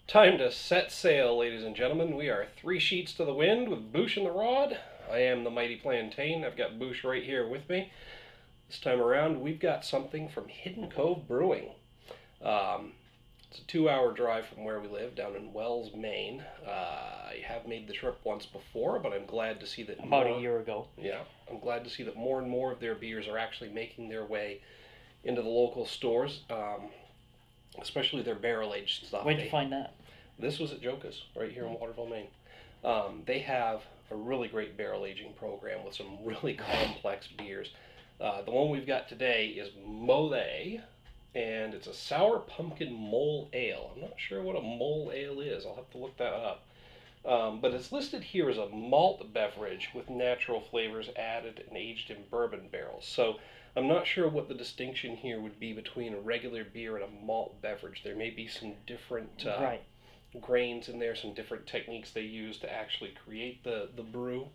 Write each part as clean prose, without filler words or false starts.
Time to set sail, ladies and gentlemen. We are 3 sheets to the wind with Boosh in the rod. I am the mighty plantain. I've got Boosh right here with me. This time around, we've got something from Hidden Cove Brewing. It's a 2-hour drive from where we live, down in Wells, Maine. I have made the trip once before, but I'm glad to see that about a year ago. Yeah, I'm glad to see that more and more of their beers are actually making their way into the local stores, especially their barrel-aged stuff. Where'd you find that? This was at Joka's, right here in Waterville, Maine. They have a really great barrel aging program with some really complex beers. The one we've got today is Molay, and it's a sour pumpkin mole ale. I'm not sure what a mole ale is. I'll have to look that up. But it's listed here as a malt beverage with natural flavors added and aged in bourbon barrels. So I'm not sure what the distinction here would be between a regular beer and a malt beverage. There may be some different grains in there, some different techniques they use to actually create the brew.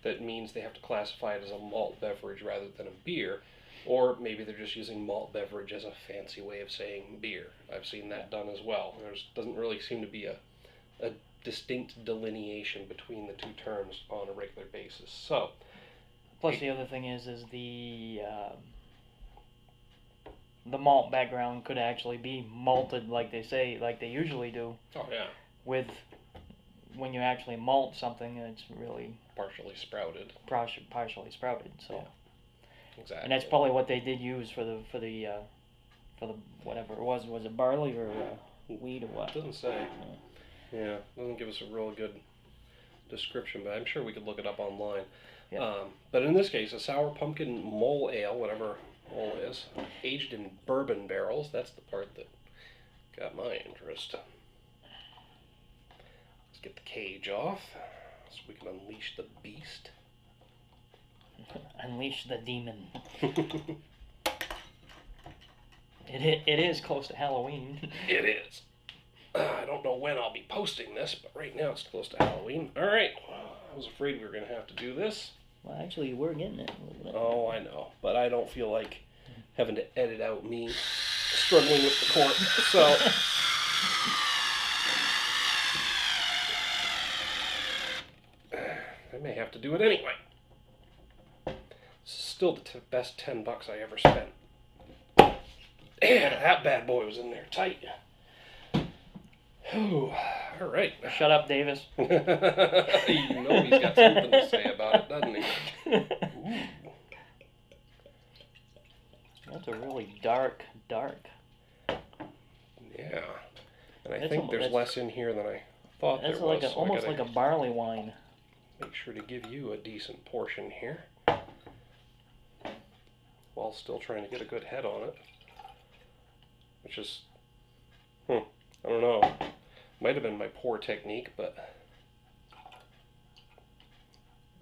That means they have to classify it as a malt beverage rather than a beer. Or maybe they're just using malt beverage as a fancy way of saying beer. I've seen that done as well. There doesn't really seem to be a distinct delineation between the two terms on a regular basis. So, plus the other thing is the malt background could actually be malted like they say, like they usually do. Oh yeah. With when you actually malt something, it's really partially sprouted. Partially sprouted. So. Yeah. Exactly. And that's probably what they did use for the whatever it was. Was it barley or wheat or what? It doesn't say. Yeah, doesn't give us a real good description, but I'm sure we could look it up online. Yeah. But in this case, a sour pumpkin mole ale, whatever mole is, aged in bourbon barrels. That's the part that got my interest. Let's get the cage off so we can unleash the beast. Unleash the demon. It is close to Halloween. It is. I don't know when I'll be posting this, but right now it's close to Halloween. All right. I was afraid we were going to have to do this. Well, actually, you were getting it. Oh, I know. But I don't feel like having to edit out me struggling with the cork. So... I may have to do it anyway. Still the best $10 I ever spent. Yeah, that bad boy was in there tight. Whew. All right. Shut up, Davis. You know he's got something to say about it, doesn't he? Ooh. That's a really dark. Yeah. And I think there's less in here than I thought there was. That's almost like a barley wine. Make sure to give you a decent portion here, while still trying to get a good head on it. Which is, I don't know. Might have been my poor technique, but...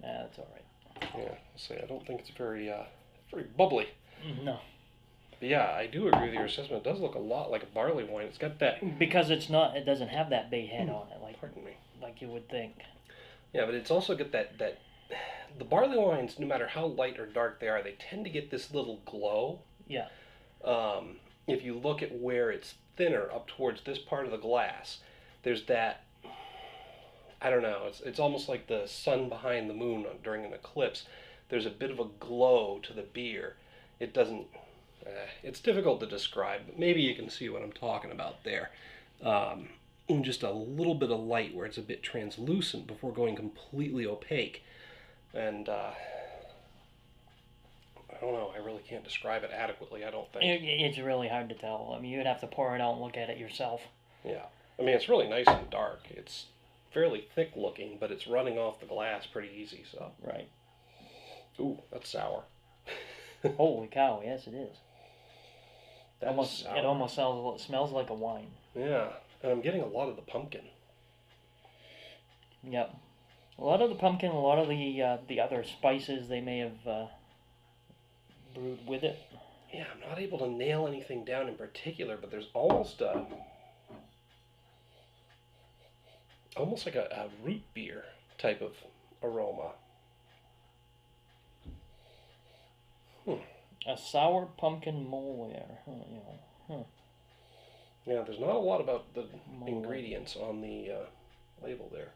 Nah, that's alright. Yeah, I'll say, I don't think it's very bubbly. No. But yeah, I do agree with your assessment. It does look a lot like a barley wine. It's got that... Because it doesn't have that big head on it, Pardon me. like you would think. Yeah, but it's also got that... The barley wines, no matter how light or dark they are, they tend to get this little glow. Yeah. If you look at where it's thinner, up towards this part of the glass, there's that, I don't know, it's almost like the sun behind the moon during an eclipse. There's a bit of a glow to the beer. It doesn't, it's difficult to describe, but maybe you can see what I'm talking about there. Just a little bit of light where it's a bit translucent before going completely opaque. And, I don't know, I really can't describe it adequately, I don't think. It's really hard to tell. I mean, you'd have to pour it out and look at it yourself. Yeah. I mean, it's really nice and dark. It's fairly thick looking, but it's running off the glass pretty easy, so. Right. Ooh, that's sour. Holy cow, yes it is. Sour. It almost smells like a wine. Yeah, and I'm getting a lot of the pumpkin. Yep. A lot of the pumpkin, a lot of the other spices they may have brewed with it. Yeah, I'm not able to nail anything down in particular, but there's almost like a root beer type of aroma. A sour pumpkin mole. Yeah, there's not a lot about the Molay. ingredients on the label there.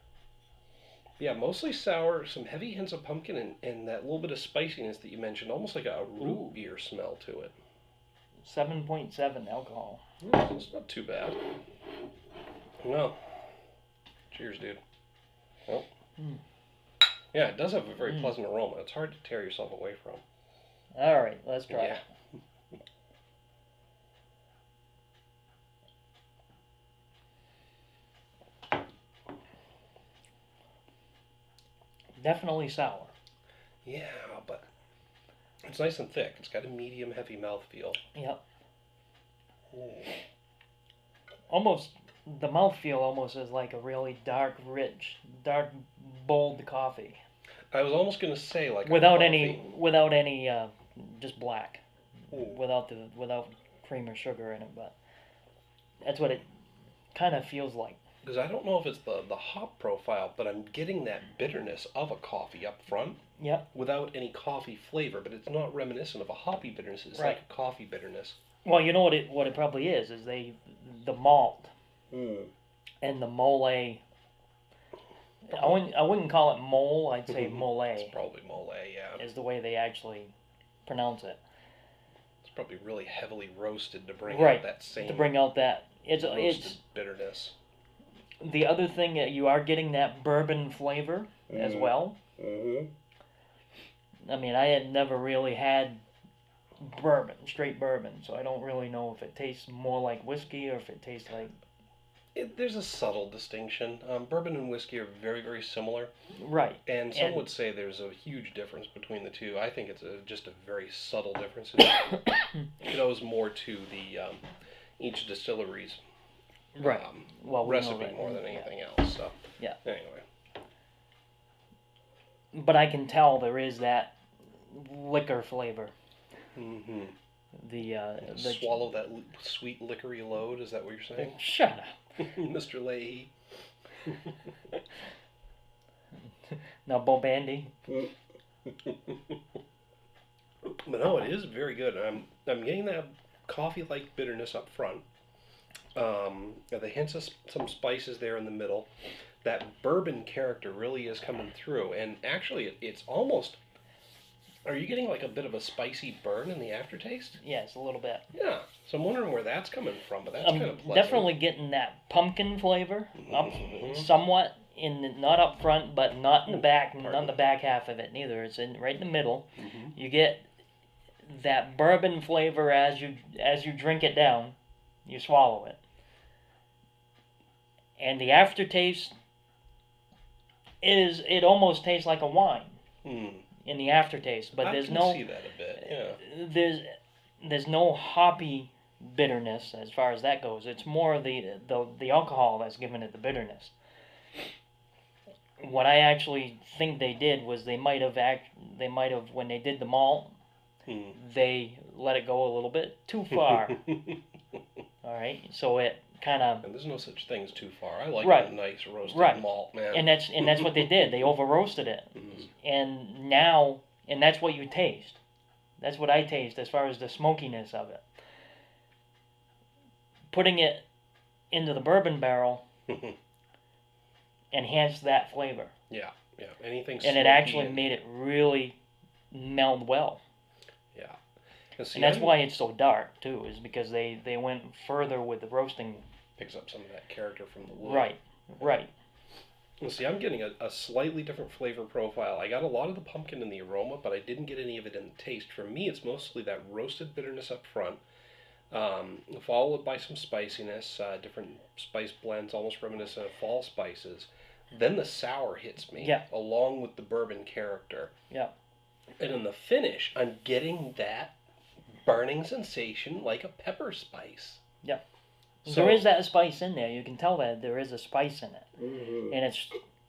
Yeah, mostly sour, some heavy hints of pumpkin, and that little bit of spiciness that you mentioned, almost like a root beer smell to it. 7.7 alcohol. It's not too bad. No. Cheers, dude. Well, yeah, it does have a very pleasant aroma. It's hard to tear yourself away from. All right, let's try it. Definitely sour. Yeah, but it's nice and thick. It's got a medium heavy mouthfeel. Yep. Almost, the mouthfeel almost is like a really dark, rich, dark, bold coffee. I was almost going to say like without a any, just black, without cream or sugar in it. But that's what it kind of feels like. Because I don't know if it's the hop profile, but I'm getting that bitterness of a coffee up front. Yep. Without any coffee flavor, but it's not reminiscent of a hoppy bitterness. It's like a coffee bitterness. Well, you know what it probably is the malt and the Molay. I wouldn't call it mole. I'd say Molay. It's probably Molay, yeah. Is the way they actually pronounce it. It's probably really heavily roasted to bring out that same. To bring out that it's bitterness. The other thing that you are getting that bourbon flavor as well. Mm-hmm. I mean, I had never really had straight bourbon, so I don't really know if it tastes more like whiskey or if it tastes like... There's a subtle distinction. Bourbon and whiskey are very, very similar. Right. And some would say there's a huge difference between the two. I think it's just a very subtle difference. It owes more to the each distillery's recipe more than anything else. So yeah. Anyway. But I can tell there is that liquor flavor. Mm-hmm. The swallow that sweet liquory load. Is that what you're saying? Shut up, Mr. Leahy. Now, Bo Bandy. But no, it is very good. I'm getting that coffee-like bitterness up front. The hints of some spices there in the middle. That bourbon character really is coming through, and actually, it's almost. Are you getting like a bit of a spicy burn in the aftertaste? Yes, a little bit. Yeah, so I'm wondering where that's coming from, but that's kind of pleasant. Definitely getting that pumpkin flavor up somewhat not up front, but not in the back, not in the back half of it neither. It's right in the middle. Mm-hmm. You get that bourbon flavor as you drink it down, you swallow it, and the aftertaste it almost tastes like a wine. In the aftertaste, but I can see that a bit. Yeah. There's no hoppy bitterness as far as that goes. It's more the alcohol that's giving it the bitterness. What I actually think they did was they might have when they did the malt, they let it go a little bit too far. All right, so it kind of. And there's no such thing as too far. I like a nice roasted malt, man. And that's what they did. They over roasted it, and that's what you taste. That's what I taste as far as the smokiness of it. Putting it into the bourbon barrel enhanced that flavor. Yeah. Anything. And it actually made it really meld well. Yeah. And that's why it's so dark too, is because they went further with the roasting. Picks up some of that character from the wood. Right. Well, see, I'm getting a slightly different flavor profile. I got a lot of the pumpkin in the aroma, but I didn't get any of it in the taste. For me, it's mostly that roasted bitterness up front, followed by some spiciness, different spice blends, almost reminiscent of fall spices. Then the sour hits me, along with the bourbon character. Yeah. And in the finish, I'm getting that burning sensation like a pepper spice. Yeah. So, there is that spice in there. You can tell that there is a spice in it. Mm-hmm. And it's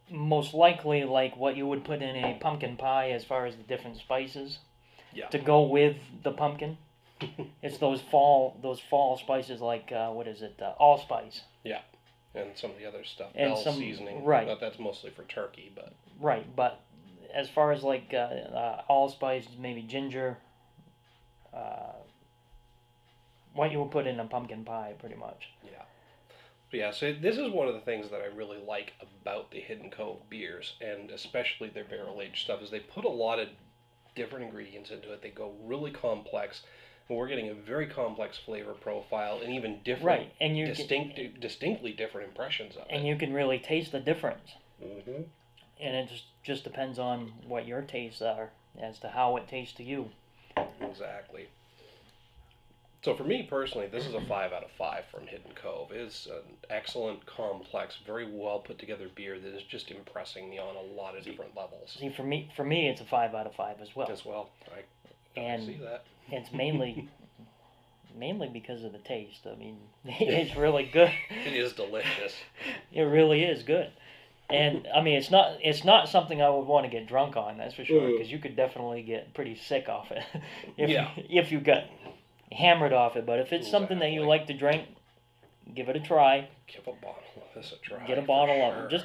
most likely like what you would put in a pumpkin pie as far as the different spices to go with the pumpkin. It's those fall spices like, allspice. Yeah. And some of the other stuff. And Bell seasoning. Right. That's mostly for turkey, but. Right, but as far as like allspice, maybe ginger, what you would put in a pumpkin pie, pretty much. Yeah. Yeah, so this is one of the things that I really like about the Hidden Cove beers, and especially their barrel-aged stuff, is they put a lot of different ingredients into it. They go really complex, and we're getting a very complex flavor profile, and even different, right, and distinctly different impressions of it. And you can really taste the difference. Mm-hmm. And it just depends on what your tastes are as to how it tastes to you. Exactly. So for me personally, this is a 5 out of 5 from Hidden Cove. It's an excellent, complex, very well put together beer that is just impressing me on a lot of different levels. See, for me, it's a 5 out of 5 as well. As well, I see that. It's mainly because of the taste. I mean, it's really good. It is delicious. It really is good. And I mean, it's not something I would want to get drunk on. That's for sure, because you could definitely get pretty sick off it if you got hammered off it. But if it's something that you like to drink, give it a try. Give a bottle of this a try. Get a bottle of it.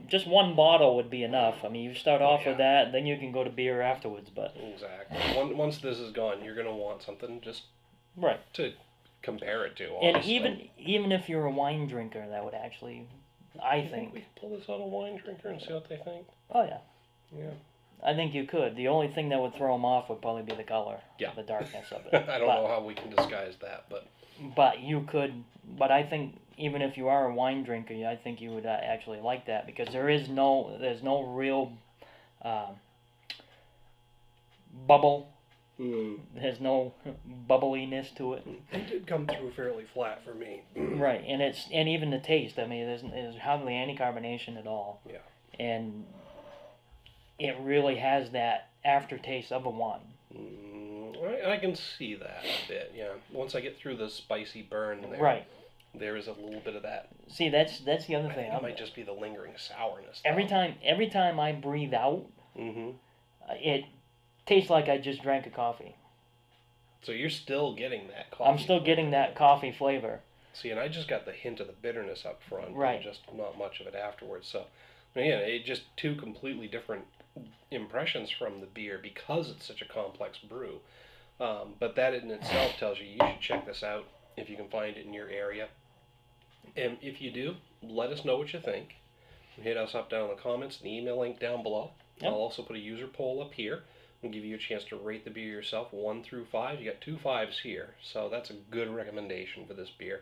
Just one bottle would be enough. I mean, you start off with that, then you can go to beer afterwards. But exactly. Once this is gone, you're gonna want something just to compare it to. Honestly. And even if you're a wine drinker, that would actually, I think we could pull this on a wine drinker and see what they think. Oh yeah. Yeah. I think you could. The only thing that would throw them off would probably be the color, the darkness of it. I don't know how we can disguise that, but you could. But I think even if you are a wine drinker, I think you would actually like that, because there's no real bubble. There's no bubbliness to it. It did come through fairly flat for me. Right, and even the taste. I mean, there's hardly any carbonation at all. Yeah. And it really has that aftertaste of a wine. I can see that a bit. Yeah. Once I get through the spicy burn there. Right. There is a little bit of that. See, that's the other thing. It might just be the lingering sourness. Every time I breathe out, it tastes like I just drank a coffee. So you're still getting that coffee. I'm still getting that coffee flavor. See, and I just got the hint of the bitterness up front, right? And just not much of it afterwards. So, yeah, it just two completely different impressions from the beer because it's such a complex brew. But that in itself tells you should check this out if you can find it in your area. And if you do, let us know what you think. Hit us up down in the comments, the email link down below. Yep. I'll also put a user poll up here and give you a chance to rate the beer yourself, 1 through 5. You got 2 5s here, so that's a good recommendation for this beer.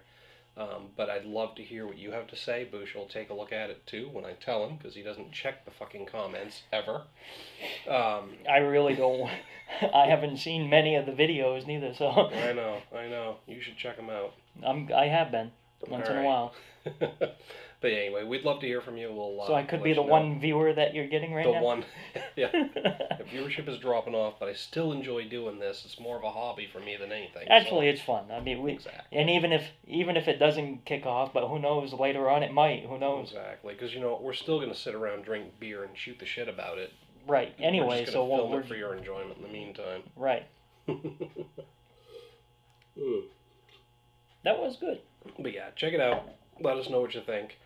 But I'd love to hear what you have to say. Boosh will take a look at it too when I tell him, because he doesn't check the fucking comments ever. I really don't. I haven't seen many of the videos neither, so. I know. You should check them out. I have been once in a while. But anyway, we'd love to hear from you. We'll. So I could be the one viewer that you're getting right now? The one, yeah. The viewership is dropping off, but I still enjoy doing this. It's more of a hobby for me than anything. Actually, it's fun. I mean, exactly. And even if it doesn't kick off, but who knows, later on it might. Who knows? Exactly, because we're still going to sit around, drink beer, and shoot the shit about it. Right. Anyway, we're just gonna film it for your enjoyment in the meantime. Right. That was good. But yeah, check it out. Let us know what you think.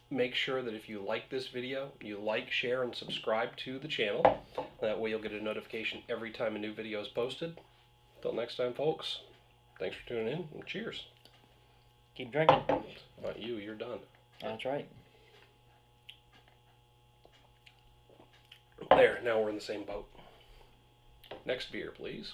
Make sure that if you like this video, you like, share, and subscribe to the channel. That way you'll get a notification every time a new video is posted. Until next time, folks, thanks for tuning in, and cheers. Keep drinking. Not you, you're done. That's right. There, now we're in the same boat. Next beer, please.